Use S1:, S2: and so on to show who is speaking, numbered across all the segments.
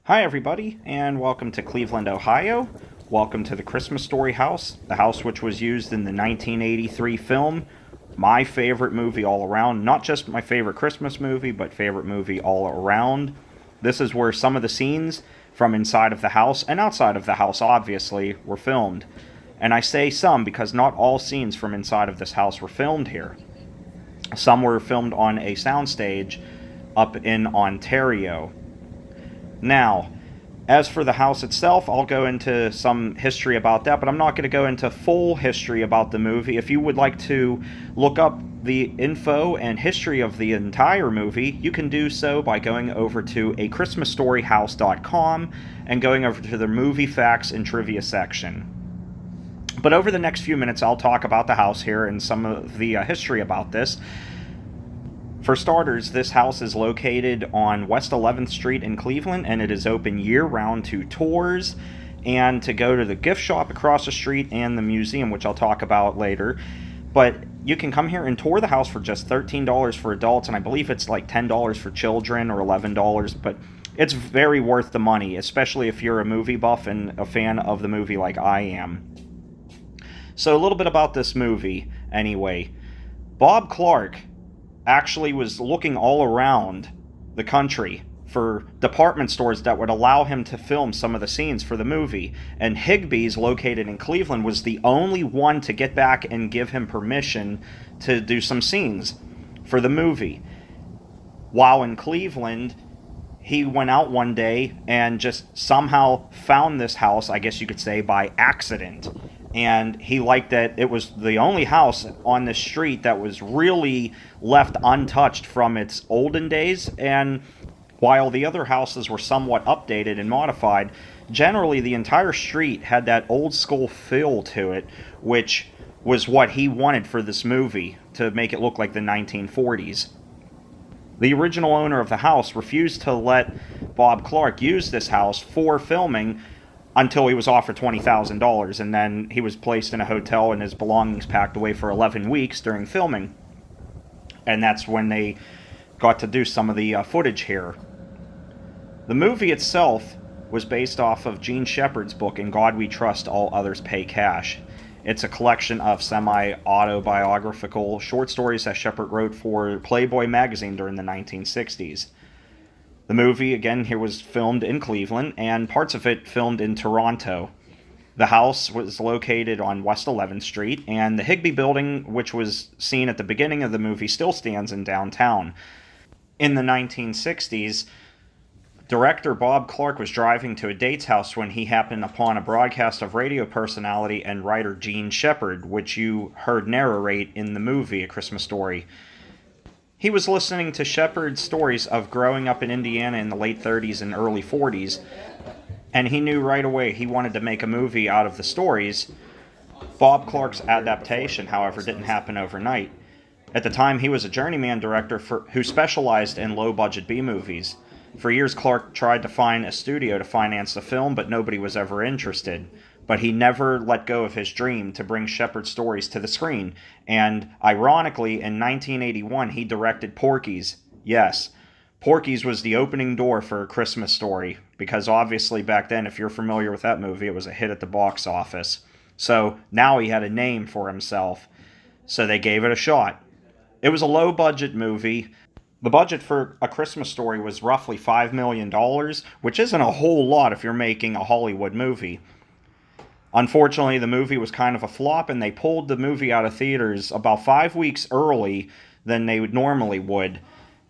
S1: Hi everybody, and welcome to Cleveland, Ohio. Welcome to the Christmas Story house, the house which was used in the 1983 film, my favorite movie all around. Not just my favorite Christmas movie, but favorite movie all around. This is where some of the scenes from inside of the house, and outside of the house obviously, were filmed. And I say some because not all scenes from inside of this house were filmed here. Some were filmed on a soundstage up in Ontario. Now, as for the house itself, I'll go into some history about that, but I'm not going to go into full history about the movie. If you would like to look up the info and history of the entire movie, you can do so by going over to achristmasstoryhouse.com and going over to the movie facts and trivia section. But over the next few minutes, I'll talk about the house here and some of the history about this. For starters, this house is located on West 11th Street in Cleveland, and it is open year-round to tours and to go to the gift shop across the street and the museum, which I'll talk about later. But you can come here and tour the house for just $13 for adults, and I believe it's like $10 for children or $11, but it's very worth the money, especially if you're a movie buff and a fan of the movie like I am. So a little bit about this movie, anyway. Bob Clark actually was looking all around the country for department stores that would allow him to film some of the scenes for the movie. And Higbee's, located in Cleveland, was the only one to get back and give him permission to do some scenes for the movie. While in Cleveland, he went out one day and just somehow found this house, I guess you could say, by accident. And he liked that it was the only house on the street that was really left untouched from its olden days. And while the other houses were somewhat updated and modified, generally the entire street had that old school feel to it, which was what he wanted for this movie, to make it look like the 1940s. The original owner of the house refused to let Bob Clark use this house for filming until he was offered $20,000, and then he was placed in a hotel and his belongings packed away for 11 weeks during filming. And that's when they got to do some of the footage here. The movie itself was based off of Gene Shepard's book, In God We Trust, All Others Pay Cash. It's a collection of semi-autobiographical short stories that Shepard wrote for Playboy magazine during the 1960s. The movie, again, here was filmed in Cleveland, and parts of it filmed in Toronto. The house was located on West 11th Street, and the Higbee building, which was seen at the beginning of the movie, still stands in downtown. In the 1960s, director Bob Clark was driving to a date's house when he happened upon a broadcast of radio personality and writer Gene Shepard, which you heard narrate in the movie A Christmas Story. He was listening to Shepard's stories of growing up in Indiana in the late 30s and early 40s, and he knew right away he wanted to make a movie out of the stories. Bob Clark's adaptation, however, didn't happen overnight. At the time, he was a journeyman director who specialized in low-budget B-movies. For years, Clark tried to find a studio to finance the film, but nobody was ever interested. But he never let go of his dream to bring Shepard's stories to the screen. And ironically, in 1981, he directed Porky's. Yes, Porky's was the opening door for A Christmas Story, because obviously back then, if you're familiar with that movie, it was a hit at the box office. So now he had a name for himself. So they gave it a shot. It was a low-budget movie. The budget for A Christmas Story was roughly $5 million, which isn't a whole lot if you're making a Hollywood movie. Unfortunately, the movie was kind of a flop, and they pulled the movie out of theaters about 5 weeks early than they normally would.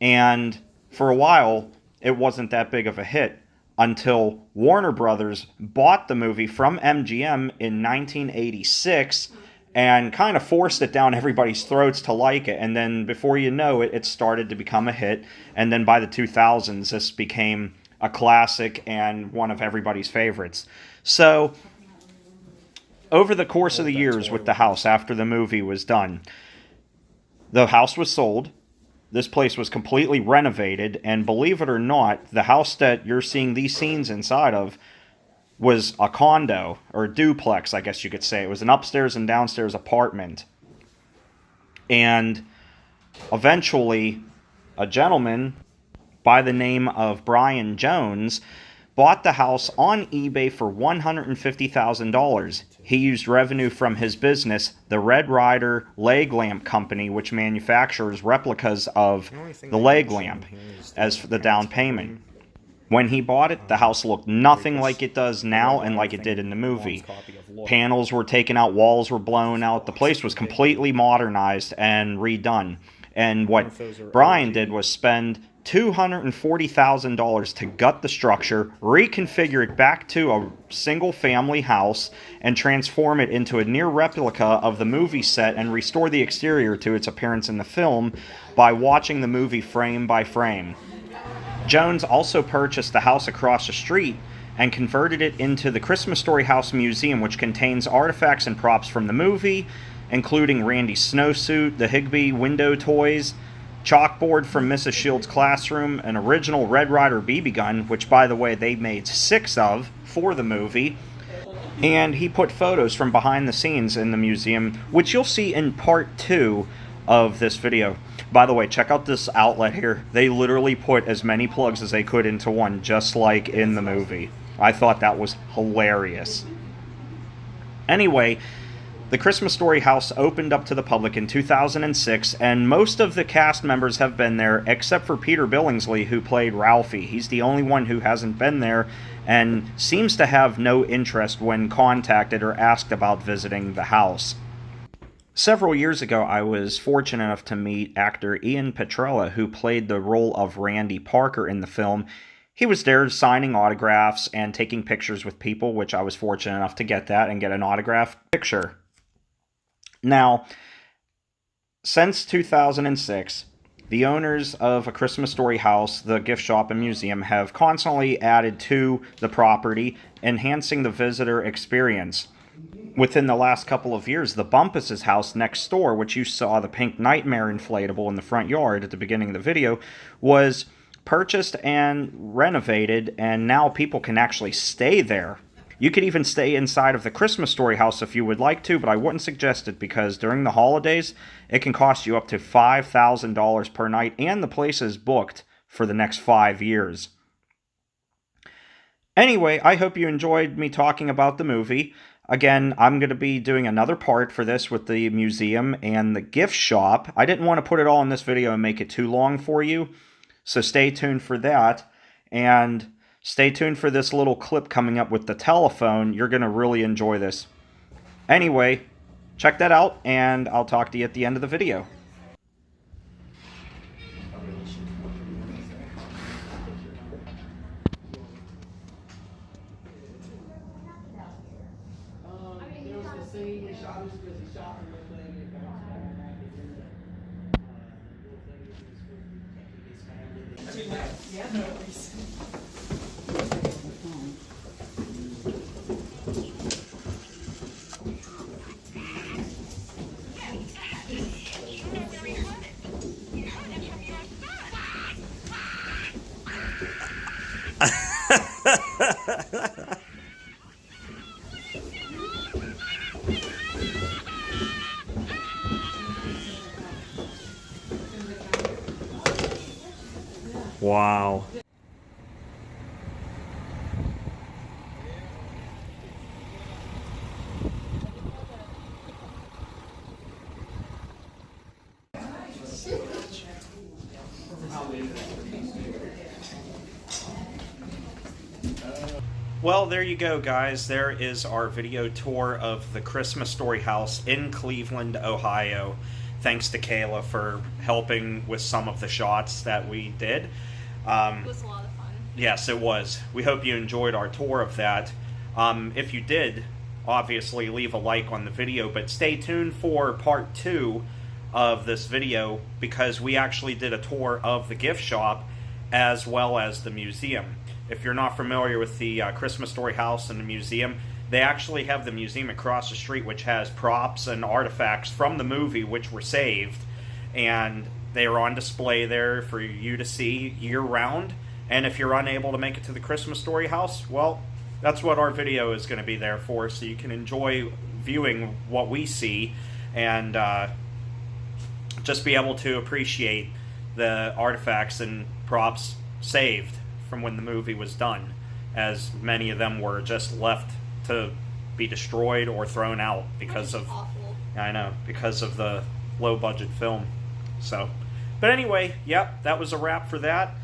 S1: And for a while, it wasn't that big of a hit. until Warner Brothers bought the movie from MGM in 1986 and kind of forced it down everybody's throats to like it. And then before you know it, it started to become a hit. And then by the 2000s, this became a classic and one of everybody's favorites. So over the course of the years with the house after the movie was done, the house was sold. This place was completely renovated, and believe it or not, the house that you're seeing these scenes inside of was a condo, or a duplex, I guess you could say. It was an upstairs and downstairs apartment. And eventually, a gentleman by the name of Brian Jones bought the house on eBay for $150,000. He used revenue from his business, the Red Ryder Leg Lamp Company, which manufactures replicas of the leg lamp, as the down payment. When he bought it, the house looked nothing like it does now and like it did in the movie. Panels were taken out, walls were blown out, the place was completely modernized and redone. And what Brian did was spend $240,000 to gut the structure, reconfigure it back to a single-family house, and transform it into a near replica of the movie set and restore the exterior to its appearance in the film by watching the movie frame by frame. Jones also purchased the house across the street and converted it into the Christmas Story House Museum, which contains artifacts and props from the movie, including Randy's snowsuit, the Higbee window toys, chalkboard from Mrs. Shields' classroom, an original Red Ryder BB gun, which, by the way, they made 6 of for the movie, and he put photos from behind the scenes in the museum, which you'll see in part 2 of this video. By the way, check out this outlet here. They literally put as many plugs as they could into one, just like in the movie. I thought that was hilarious. Anyway, the Christmas Story house opened up to the public in 2006, and most of the cast members have been there, except for Peter Billingsley, who played Ralphie. He's the only one who hasn't been there, and seems to have no interest when contacted or asked about visiting the house. Several years ago, I was fortunate enough to meet actor Ian Petrella, who played the role of Randy Parker in the film. He was there signing autographs and taking pictures with people, which I was fortunate enough to get that and get an autographed picture. Now, since 2006, the owners of A Christmas Story House, the gift shop and museum, have constantly added to the property, enhancing the visitor experience. Within the last couple of years, the Bumpus' house next door, which you saw the Pink Nightmare inflatable in the front yard at the beginning of the video, was purchased and renovated, and now people can actually stay there. You could even stay inside of the Christmas Story house if you would like to, but I wouldn't suggest it because during the holidays, it can cost you up to $5,000 per night, and the place is booked for the next 5 years. Anyway, I hope you enjoyed me talking about the movie. Again, I'm going to be doing another part for this with the museum and the gift shop. I didn't want to put it all in this video and make it too long for you, so stay tuned for that. And stay tuned for this little clip coming up with the telephone. You're going to really enjoy this. Anyway, check that out, and I'll talk to you at the end of the video. Wow. Well, there you go, guys. There is our video tour of the Christmas Story house in Cleveland, Ohio. Thanks to Kayla for helping with some of the shots that we did.
S2: It was a lot of fun.
S1: Yes, it was. We hope you enjoyed our tour of that. If you did, obviously leave a like on the video, but stay tuned for part 2 of this video because we actually did a tour of the gift shop as well as the museum. If you're not familiar with the Christmas Story House and the museum, they actually have the museum across the street which has props and artifacts from the movie which were saved, and they are on display there for you to see year-round. And if you're unable to make it to the Christmas Story House, well, that's what our video is going to be there for, so you can enjoy viewing what we see and just be able to appreciate the artifacts and props saved from when the movie was done, as many of them were just left to be destroyed or thrown out because of
S2: awful.
S1: I know, because of the low budget film. So, but anyway, yep, that was a wrap for that.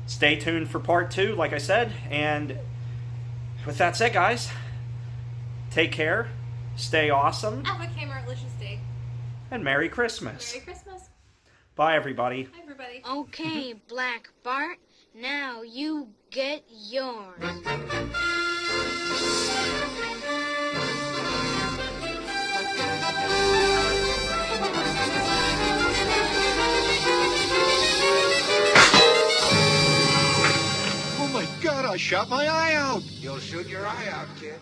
S1: Stay tuned for part 2, like I said, and with that said, guys, take care, stay awesome,
S2: Have a Cameron-licious day.
S1: and Merry Christmas.
S2: Merry Christmas.
S1: Bye, everybody.
S2: Hi, everybody.
S3: Okay, Black Bart, now you get yours.
S4: Oh my God, I shot my eye out.
S5: You'll shoot your eye out, kid.